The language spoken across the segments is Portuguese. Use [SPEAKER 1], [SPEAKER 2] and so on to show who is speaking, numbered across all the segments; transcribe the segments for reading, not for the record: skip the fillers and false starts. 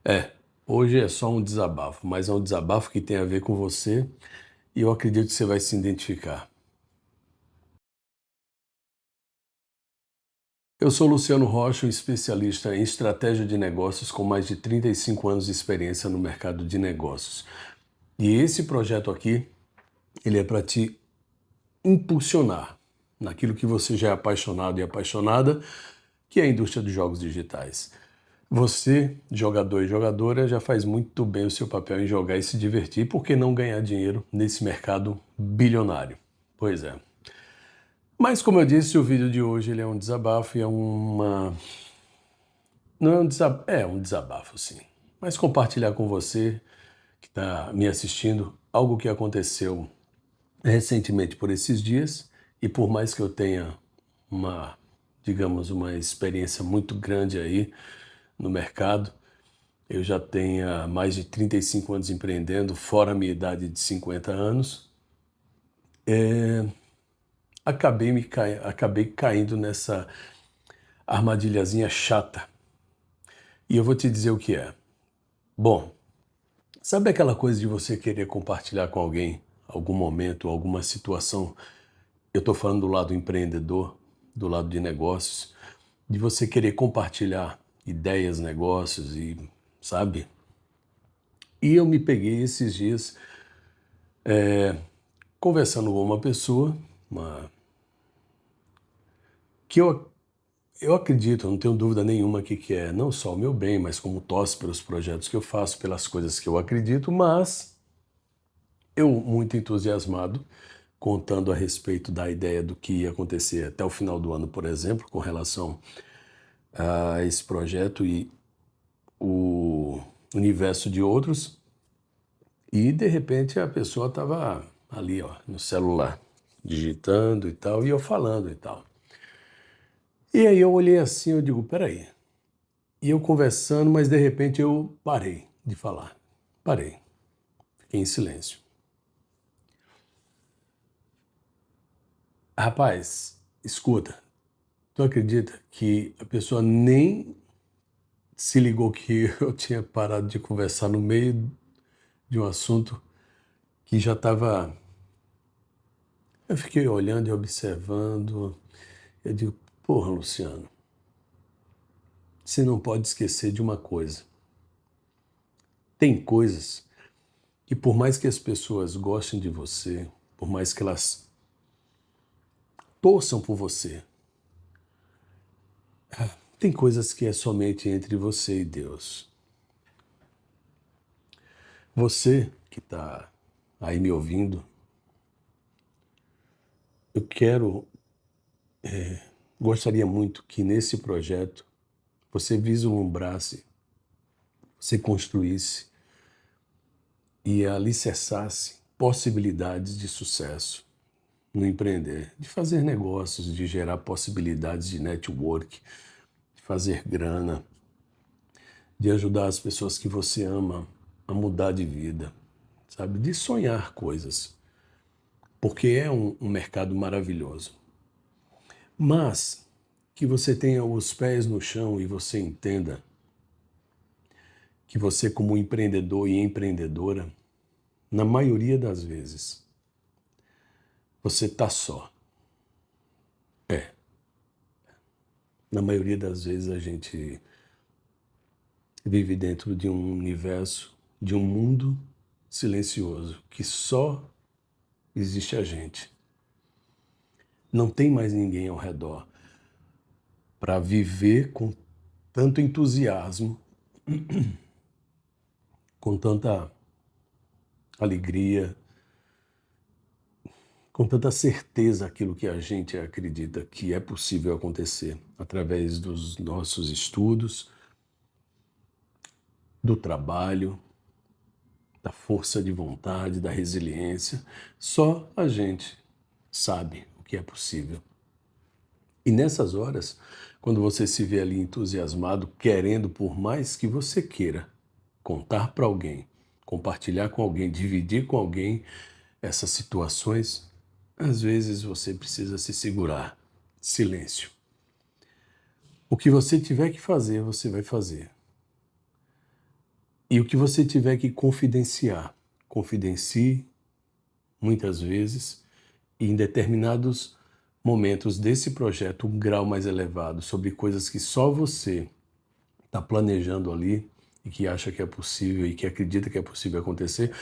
[SPEAKER 1] É, hoje é só um desabafo, mas é um desabafo que tem a ver com você e eu acredito que você vai se identificar. Eu sou Luciano Rocha, um especialista em estratégia de negócios com mais de 35 anos de experiência no mercado de negócios. E esse projeto aqui, ele é para te impulsionar naquilo que você já é apaixonado e apaixonada, que é a indústria dos jogos digitais. Você, jogador e jogadora, já faz muito bem o seu papel em jogar e se divertir, por que não ganhar dinheiro nesse mercado bilionário? Pois é. Mas como eu disse, o vídeo de hoje ele é um desabafo e é uma... Não é um desabafo, é um desabafo sim. Mas compartilhar com você que está me assistindo algo que aconteceu recentemente por esses dias e por mais que eu tenha uma, digamos, uma experiência muito grande aí no mercado, eu já tenho mais de 35 anos empreendendo, fora a minha idade de 50 anos, acabei caindo nessa armadilhazinha chata. E eu vou te dizer o que é. Bom, sabe aquela coisa de você querer compartilhar com alguém algum momento, alguma situação? Eu estou falando do lado empreendedor, do lado de negócios, de você querer compartilhar ideias, negócios e, sabe? E eu me peguei esses dias conversando com uma pessoa, uma, que eu acredito, eu não tenho dúvida nenhuma que é não só o meu bem, mas como torce pelos projetos que eu faço, pelas coisas que eu acredito, mas eu muito entusiasmado, contando a respeito da ideia do que ia acontecer até o final do ano, por exemplo, com relação a esse projeto e o universo de outros, e de repente a pessoa estava ali, ó, no celular, digitando e tal, e eu falando e tal. E aí eu olhei assim, eu digo, peraí. E eu conversando, mas de repente eu parei de falar. Parei. Fiquei em silêncio. Rapaz, escuta, tu acredita que a pessoa nem se ligou que eu tinha parado de conversar no meio de um assunto que já estava. Eu fiquei olhando e observando. Eu digo, porra, Luciano, você não pode esquecer de uma coisa. Tem coisas que, por mais que as pessoas gostem de você, por mais que elas torçam por você, tem coisas que é somente entre você e Deus. Você que está aí me ouvindo, eu gostaria muito que nesse projeto você vislumbrasse, você construísse e alicerçasse possibilidades de sucesso no empreender, de fazer negócios, de gerar possibilidades de network, de fazer grana, de ajudar as pessoas que você ama a mudar de vida, sabe? De sonhar coisas, porque é um mercado maravilhoso. Mas que você tenha os pés no chão e você entenda que você, como empreendedor e empreendedora, na maioria das vezes, você está só. É, na maioria das vezes a gente vive dentro de um universo, de um mundo silencioso, que só existe a gente. Não tem mais ninguém ao redor para viver com tanto entusiasmo, com tanta alegria, com tanta certeza aquilo que a gente acredita que é possível acontecer através dos nossos estudos, do trabalho, da força de vontade, da resiliência. Só a gente sabe o que é possível. E nessas horas, quando você se vê ali entusiasmado, querendo, por mais que você queira, contar para alguém, compartilhar com alguém, dividir com alguém essas situações, às vezes você precisa se segurar. Silêncio. O que você tiver que fazer, você vai fazer. E o que você tiver que confidenciar, confidencie muitas vezes e em determinados momentos desse projeto, um grau mais elevado sobre coisas que só você está planejando ali e que acha que é possível e que acredita que é possível acontecer,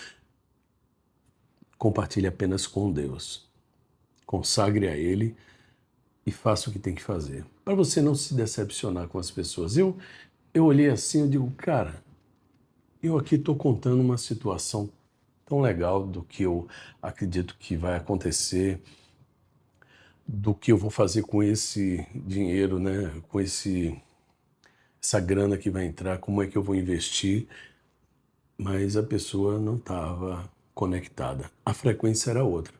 [SPEAKER 1] compartilhe apenas com Deus. Consagre a Ele e faça o que tem que fazer, para você não se decepcionar com as pessoas. Eu olhei assim, eu digo, cara, eu aqui estou contando uma situação tão legal do que eu acredito que vai acontecer, do que eu vou fazer com esse dinheiro, né? Com essa grana que vai entrar, como é que eu vou investir, mas a pessoa não estava conectada. A frequência era outra.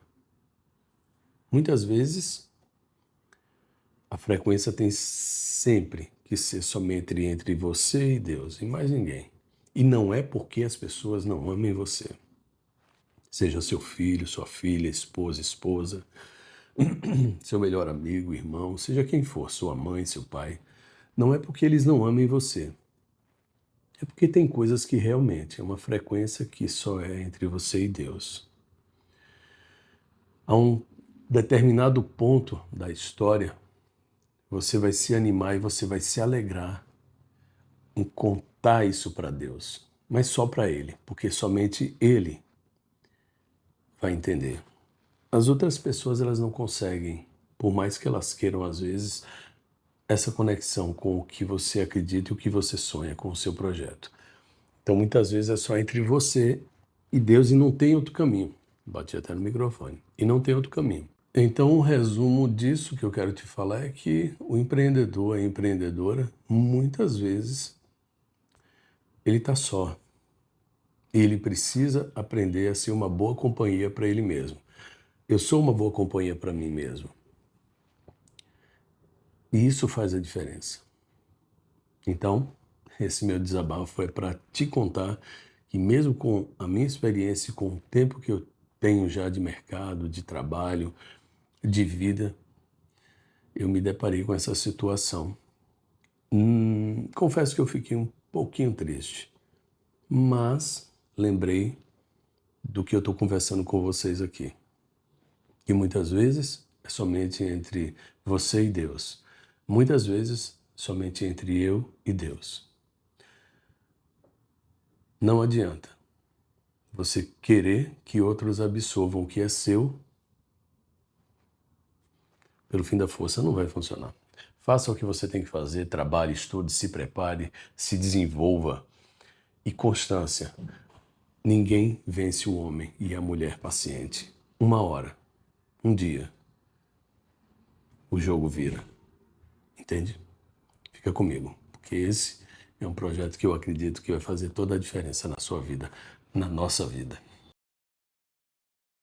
[SPEAKER 1] Muitas vezes, a frequência tem sempre que ser somente entre você e Deus, e mais ninguém. E não é porque as pessoas não amem você. Seja seu filho, sua filha, esposa, seu melhor amigo, irmão, seja quem for, sua mãe, seu pai. Não é porque eles não amem você. É porque tem coisas que realmente é uma frequência que só é entre você e Deus. A um determinado ponto da história, você vai se animar e você vai se alegrar em contar isso para Deus, mas só para Ele, porque somente Ele vai entender. As outras pessoas, elas não conseguem, por mais que elas queiram às vezes, essa conexão com o que você acredita e o que você sonha com o seu projeto. Então, muitas vezes é só entre você e Deus e não tem outro caminho. Bati até no microfone. E não tem outro caminho. Então, o resumo disso que eu quero te falar é que o empreendedor, a empreendedora, muitas vezes, ele está só. E ele precisa aprender a ser uma boa companhia para ele mesmo. Eu sou uma boa companhia para mim mesmo. E isso faz a diferença. Então, esse meu desabafo foi para te contar que mesmo com a minha experiência, com o tempo que eu tenho já de mercado, de trabalho, de vida, eu me deparei com essa situação. Confesso que eu fiquei um pouquinho triste, mas lembrei do que eu estou conversando com vocês aqui. Que muitas vezes é somente entre você e Deus. Muitas vezes somente entre eu e Deus. Não adianta você querer que outros absorvam o que é seu. Pelo fim da força não vai funcionar. Faça o que você tem que fazer, trabalhe, estude, se prepare, se desenvolva. E constância. Ninguém vence o homem e a mulher paciente. Uma hora, um dia, o jogo vira. Entende? Fica comigo, porque esse é um projeto que eu acredito que vai fazer toda a diferença na sua vida, na nossa vida.